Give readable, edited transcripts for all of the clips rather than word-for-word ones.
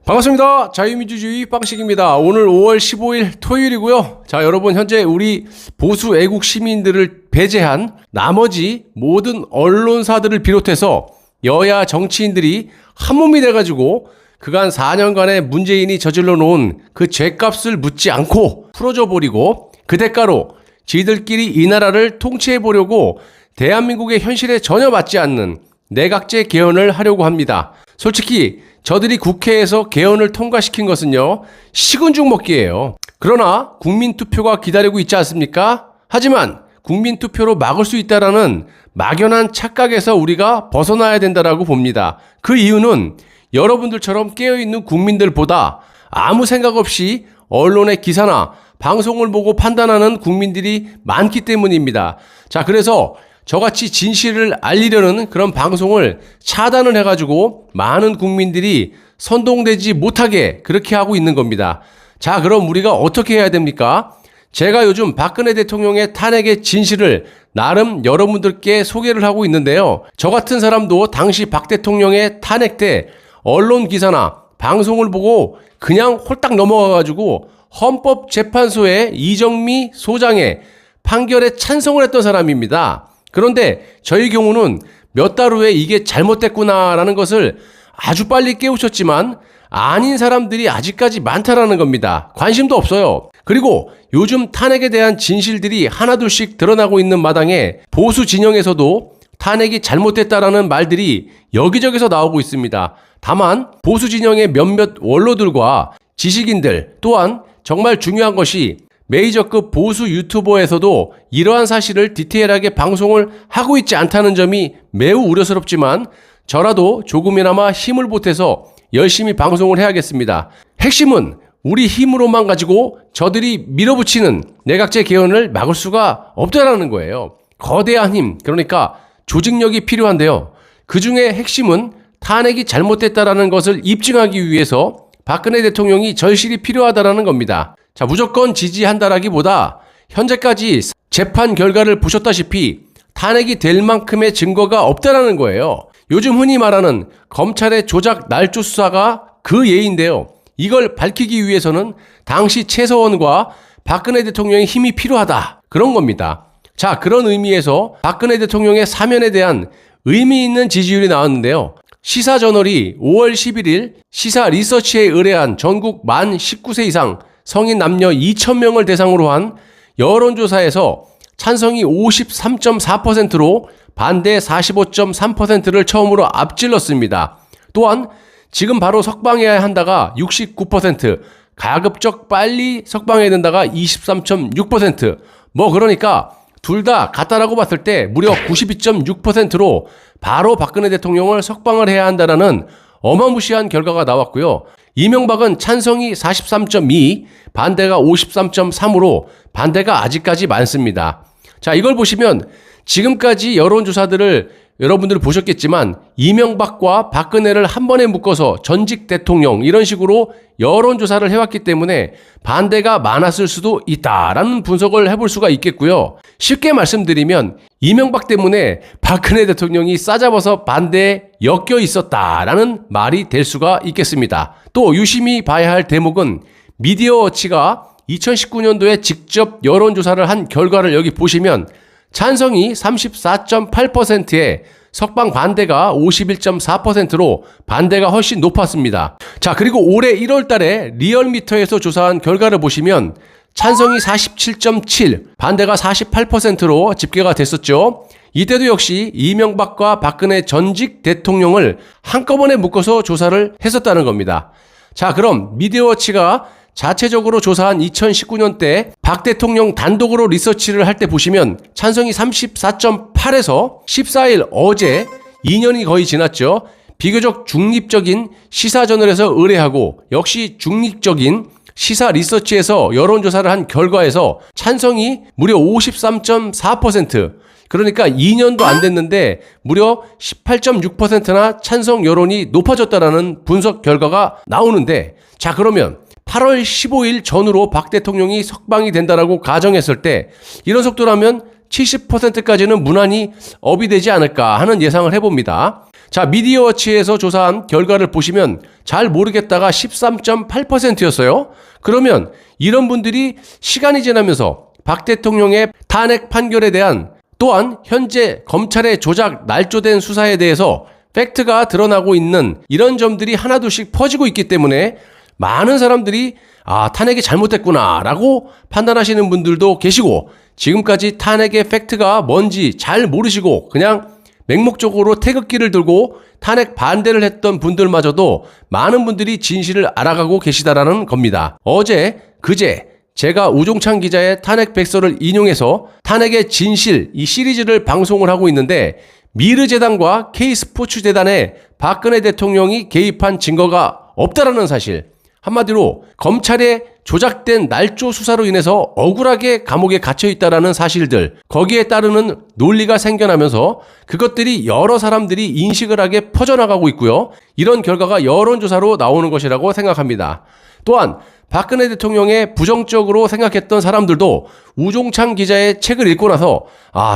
반갑습니다. 자유민주주의 빵식입니다. 오늘 5월 15일 토요일이고요. 자, 여러분 현재 우리 보수 애국 시민들을 배제한 나머지 모든 언론사들을 비롯해서 여야 정치인들이 한몸이 돼가지고 그간 4년간의 문재인이 저질러 놓은 그 죄값을 묻지 않고 풀어줘 버리고 그 대가로 지들끼리 이 나라를 통치해 보려고 대한민국의 현실에 전혀 맞지 않는 내각제 개헌을 하려고 합니다. 솔직히 저들이 국회에서 개헌을 통과시킨 것은요, 식은 죽 먹기예요. 그러나 국민투표가 기다리고 있지 않습니까? 하지만 국민투표로 막을 수 있다라는 막연한 착각에서 우리가 벗어나야 된다라고 봅니다. 그 이유는 여러분들처럼 깨어있는 국민들보다 아무 생각 없이 언론의 기사나 방송을 보고 판단하는 국민들이 많기 때문입니다. 자, 그래서 저같이 진실을 알리려는 그런 방송을 차단을 해가지고 많은 국민들이 선동되지 못하게 그렇게 하고 있는 겁니다. 자, 그럼 우리가 어떻게 해야 됩니까? 제가 요즘 박근혜 대통령의 탄핵의 진실을 나름 여러분들께 소개를 하고 있는데요. 저 같은 사람도 당시 박 대통령의 탄핵 때 언론 기사나 방송을 보고 그냥 홀딱 넘어가가지고 헌법재판소의 이정미 소장의 판결에 찬성을 했던 사람입니다. 그런데 저희 경우는 몇 달 후에 이게 잘못됐구나라는 것을 아주 빨리 깨우쳤지만 아닌 사람들이 아직까지 많다라는 겁니다. 관심도 없어요. 그리고 요즘 탄핵에 대한 진실들이 하나둘씩 드러나고 있는 마당에 보수 진영에서도 탄핵이 잘못됐다라는 말들이 여기저기서 나오고 있습니다. 다만 보수 진영의 몇몇 원로들과 지식인들 또한 정말 중요한 것이 메이저급 보수 유튜버에서도 이러한 사실을 디테일하게 방송을 하고 있지 않다는 점이 매우 우려스럽지만 저라도 조금이나마 힘을 보태서 열심히 방송을 해야겠습니다. 핵심은 우리 힘으로만 가지고 저들이 밀어붙이는 내각제 개헌을 막을 수가 없다라는 거예요. 거대한 힘, 그러니까 조직력이 필요한데요. 그 중에 핵심은 탄핵이 잘못됐다라는 것을 입증하기 위해서 박근혜 대통령이 절실히 필요하다라는 겁니다. 자, 무조건 지지한다라기보다 현재까지 재판 결과를 보셨다시피 탄핵이 될 만큼의 증거가 없다라는 거예요. 요즘 흔히 말하는 검찰의 조작 날조 수사가 그 예인데요. 이걸 밝히기 위해서는 당시 최서원과 박근혜 대통령의 힘이 필요하다. 그런 겁니다. 자, 그런 의미에서 박근혜 대통령의 사면에 대한 의미 있는 지지율이 나왔는데요. 시사저널이 5월 11일 시사 리서치에 의뢰한 전국 만 19세 이상 성인 남녀 2,000명을 대상으로 한 여론조사에서 찬성이 53.4%로 반대 45.3%를 처음으로 앞질렀습니다. 또한 지금 바로 석방해야 한다가 69%, 가급적 빨리 석방해야 된다가 23.6%, 그러니까 둘 다 같다라고 봤을 때 무려 92.6%로 바로 박근혜 대통령을 석방을 해야 한다라는 어마무시한 결과가 나왔고요. 이명박은 찬성이 43.2, 반대가 53.3으로 반대가 아직까지 많습니다. 자, 이걸 보시면 지금까지 여론조사들을 여러분들 보셨겠지만 이명박과 박근혜를 한 번에 묶어서 전직 대통령 이런 식으로 여론조사를 해왔기 때문에 반대가 많았을 수도 있다라는 분석을 해볼 수가 있겠고요. 쉽게 말씀드리면 이명박 때문에 박근혜 대통령이 싸잡아서 반대에 엮여 있었다라는 말이 될 수가 있겠습니다. 또 유심히 봐야 할 대목은 미디어워치가 2019년도에 직접 여론조사를 한 결과를 여기 보시면 찬성이 34.8%에 석방 반대가 51.4%로 반대가 훨씬 높았습니다. 자, 그리고 올해 1월 달에 리얼미터에서 조사한 결과를 보시면 찬성이 47.7, 반대가 48%로 집계가 됐었죠. 이때도 역시 이명박과 박근혜 전직 대통령을 한꺼번에 묶어서 조사를 했었다는 겁니다. 자, 그럼 미디어워치가 자체적으로 조사한 2019년 때 박 대통령 단독으로 리서치를 할 때 보시면 찬성이 34.8에서 14일 어제 2년이 거의 지났죠. 비교적 중립적인 시사저널에서 의뢰하고 역시 중립적인 시사 리서치에서 여론조사를 한 결과에서 찬성이 무려 53.4%, 그러니까 2년도 안 됐는데 무려 18.6%나 찬성 여론이 높아졌다라는 분석 결과가 나오는데, 자, 그러면 8월 15일 전후로 박 대통령이 석방이 된다라고 가정했을 때 이런 속도라면 70%까지는 무난히 업이 되지 않을까 하는 예상을 해봅니다. 자, 미디어워치에서 조사한 결과를 보시면 잘 모르겠다가 13.8%였어요. 그러면 이런 분들이 시간이 지나면서 박 대통령의 탄핵 판결에 대한 또한 현재 검찰의 조작 날조된 수사에 대해서 팩트가 드러나고 있는 이런 점들이 하나둘씩 퍼지고 있기 때문에 많은 사람들이 탄핵이 잘못됐구나 라고 판단하시는 분들도 계시고, 지금까지 탄핵의 팩트가 뭔지 잘 모르시고 그냥 맹목적으로 태극기를 들고 탄핵 반대를 했던 분들마저도 많은 분들이 진실을 알아가고 계시다라는 겁니다. 어제, 그제 제가 우종찬 기자의 탄핵 백서를 인용해서 탄핵의 진실 이 시리즈를 방송을 하고 있는데, 미르재단과 K스포츠재단에 박근혜 대통령이 개입한 증거가 없다라는 사실, 한마디로 검찰의 조작된 날조 수사로 인해서 억울하게 감옥에 갇혀 있다라는 사실들, 거기에 따르는 논리가 생겨나면서 그것들이 여러 사람들이 인식을 하게 퍼져나가고 있고요. 이런 결과가 여론조사로 나오는 것이라고 생각합니다. 또한 박근혜 대통령의 부정적으로 생각했던 사람들도 우종찬 기자의 책을 읽고 나서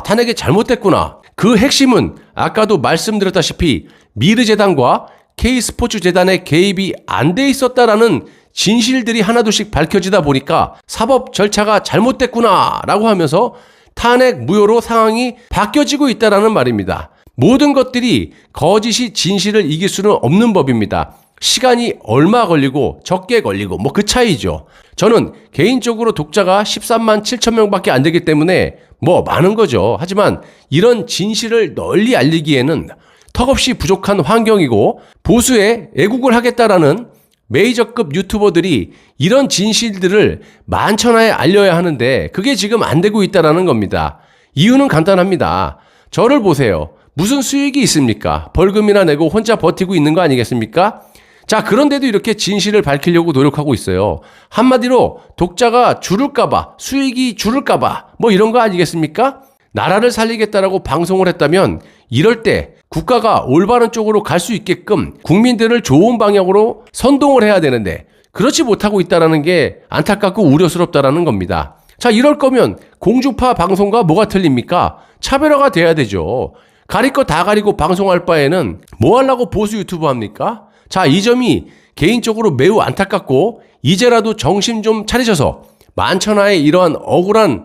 탄핵이 잘못됐구나. 그 핵심은 아까도 말씀드렸다시피 미르재단과 K스포츠재단의 개입이 안 돼 있었다라는 진실들이 하나둘씩 밝혀지다 보니까 사법 절차가 잘못됐구나 라고 하면서 탄핵 무효로 상황이 바뀌어지고 있다라는 말입니다. 모든 것들이 거짓이 진실을 이길 수는 없는 법입니다. 시간이 얼마 걸리고 적게 걸리고 그 차이죠. 저는 개인적으로 독자가 13만 7천 명밖에 안 되기 때문에 많은 거죠. 하지만 이런 진실을 널리 알리기에는 턱없이 부족한 환경이고, 보수에 애국을 하겠다라는 메이저급 유튜버들이 이런 진실들을 만천하에 알려야 하는데 그게 지금 안 되고 있다라는 겁니다. 이유는 간단합니다. 저를 보세요. 무슨 수익이 있습니까? 벌금이나 내고 혼자 버티고 있는 거 아니겠습니까? 자, 그런데도 이렇게 진실을 밝히려고 노력하고 있어요. 한마디로 독자가 줄을까봐, 수익이 줄을까봐 이런 거 아니겠습니까? 나라를 살리겠다라고 방송을 했다면 이럴 때 국가가 올바른 쪽으로 갈 수 있게끔 국민들을 좋은 방향으로 선동을 해야 되는데 그렇지 못하고 있다는 게 안타깝고 우려스럽다라는 겁니다. 자, 이럴 거면 공주파 방송과 뭐가 틀립니까? 차별화가 돼야 되죠. 가릴 거 다 가리고 방송할 바에는 뭐 하려고 보수 유튜브 합니까? 자, 이 점이 개인적으로 매우 안타깝고, 이제라도 정신 좀 차리셔서 만천하에 이러한 억울한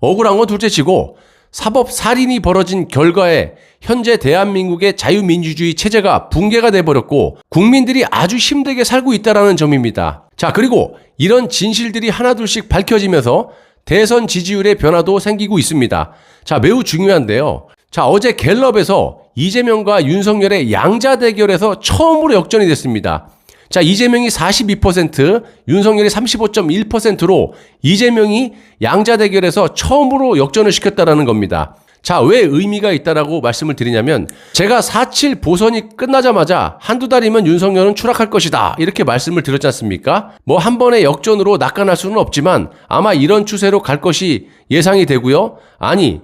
건 둘째치고 사법 살인이 벌어진 결과에 현재 대한민국의 자유민주주의 체제가 붕괴가 돼버렸고 국민들이 아주 힘들게 살고 있다는 점입니다. 자, 그리고 이런 진실들이 하나둘씩 밝혀지면서 대선 지지율의 변화도 생기고 있습니다. 자, 매우 중요한데요. 자, 어제 갤럽에서 이재명과 윤석열의 양자 대결에서 처음으로 역전이 됐습니다. 자, 이재명이 42%, 윤석열이 35.1%로 이재명이 양자 대결에서 처음으로 역전을 시켰다라는 겁니다. 자, 왜 의미가 있다라고 말씀을 드리냐면, 제가 4.7 보선이 끝나자마자 한두 달이면 윤석열은 추락할 것이다 이렇게 말씀을 드렸지 않습니까? 한 번의 역전으로 낙관할 수는 없지만 아마 이런 추세로 갈 것이 예상이 되고요.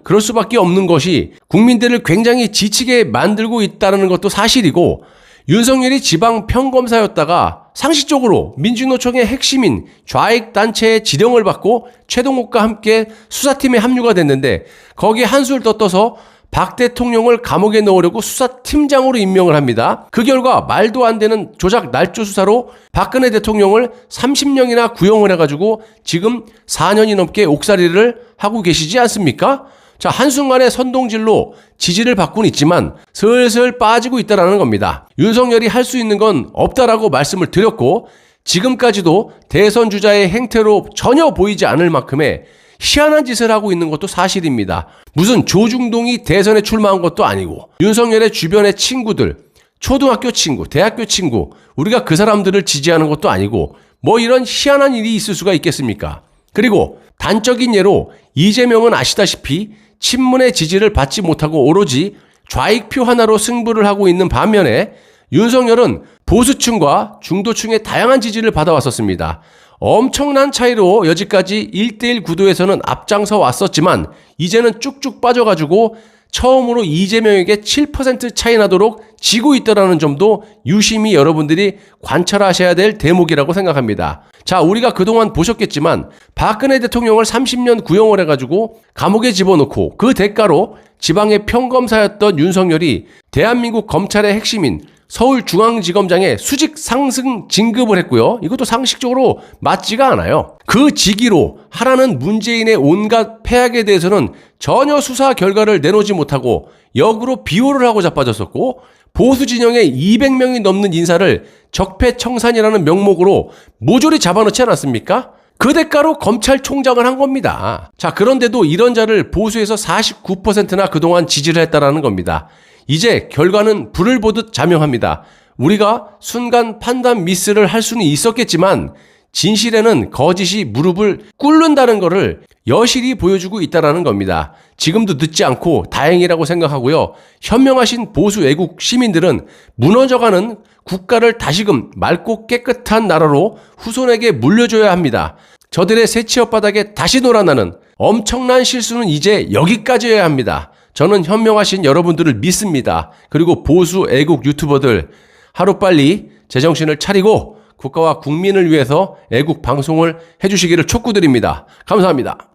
그럴 수밖에 없는 것이 국민들을 굉장히 지치게 만들고 있다는 것도 사실이고, 윤석열이 지방 평검사였다가 상식적으로 민주노총의 핵심인 좌익단체의 지령을 받고 최동욱과 함께 수사팀에 합류가 됐는데 거기에 한술 더 떠서 박 대통령을 감옥에 넣으려고 수사팀장으로 임명을 합니다. 그 결과 말도 안 되는 조작 날조 수사로 박근혜 대통령을 30년이나 구형을 해가지고 지금 4년이 넘게 옥살이를 하고 계시지 않습니까? 자, 한순간에 선동질로 지지를 받고는 있지만 슬슬 빠지고 있다는 겁니다. 윤석열이 할 수 있는 건 없다라고 말씀을 드렸고, 지금까지도 대선 주자의 행태로 전혀 보이지 않을 만큼의 희한한 짓을 하고 있는 것도 사실입니다. 무슨 조중동이 대선에 출마한 것도 아니고, 윤석열의 주변의 친구들, 초등학교 친구, 대학교 친구, 우리가 그 사람들을 지지하는 것도 아니고 이런 희한한 일이 있을 수가 있겠습니까? 그리고 단적인 예로 이재명은 아시다시피 친문의 지지를 받지 못하고 오로지 좌익표 하나로 승부를 하고 있는 반면에 윤석열은 보수층과 중도층의 다양한 지지를 받아왔었습니다. 엄청난 차이로 여지까지 1대1 구도에서는 앞장서 왔었지만 이제는 쭉쭉 빠져가지고 처음으로 이재명에게 7% 차이 나도록 지고 있다는 점도 유심히 여러분들이 관찰하셔야 될 대목이라고 생각합니다. 자, 우리가 그동안 보셨겠지만 박근혜 대통령을 30년 구형을 해가지고 감옥에 집어넣고 그 대가로 지방의 평검사였던 윤석열이 대한민국 검찰의 핵심인 서울중앙지검장에 수직 상승 진급을 했고요. 이것도 상식적으로 맞지가 않아요. 그 직위로 하라는 문재인의 온갖 패악에 대해서는 전혀 수사 결과를 내놓지 못하고 역으로 비호를 하고 자빠졌었고, 보수 진영의 200명이 넘는 인사를 적폐청산이라는 명목으로 모조리 잡아넣지 않았습니까? 그 대가로 검찰총장을 한 겁니다. 자, 그런데도 이런 자를 보수에서 49%나 그동안 지지를 했다라는 겁니다. 이제 결과는 불을 보듯 자명합니다. 우리가 순간 판단 미스를 할 수는 있었겠지만 진실에는 거짓이 무릎을 꿇는다는 것을 여실히 보여주고 있다는 겁니다. 지금도 늦지 않고 다행이라고 생각하고요. 현명하신 보수 애국 시민들은 무너져가는 국가를 다시금 맑고 깨끗한 나라로 후손에게 물려줘야 합니다. 저들의 새 취업바닥에 다시 놀아나는 엄청난 실수는 이제 여기까지여야 합니다. 저는 현명하신 여러분들을 믿습니다. 그리고 보수 애국 유튜버들 하루빨리 제정신을 차리고 국가와 국민을 위해서 애국 방송을 해주시기를 촉구드립니다. 감사합니다.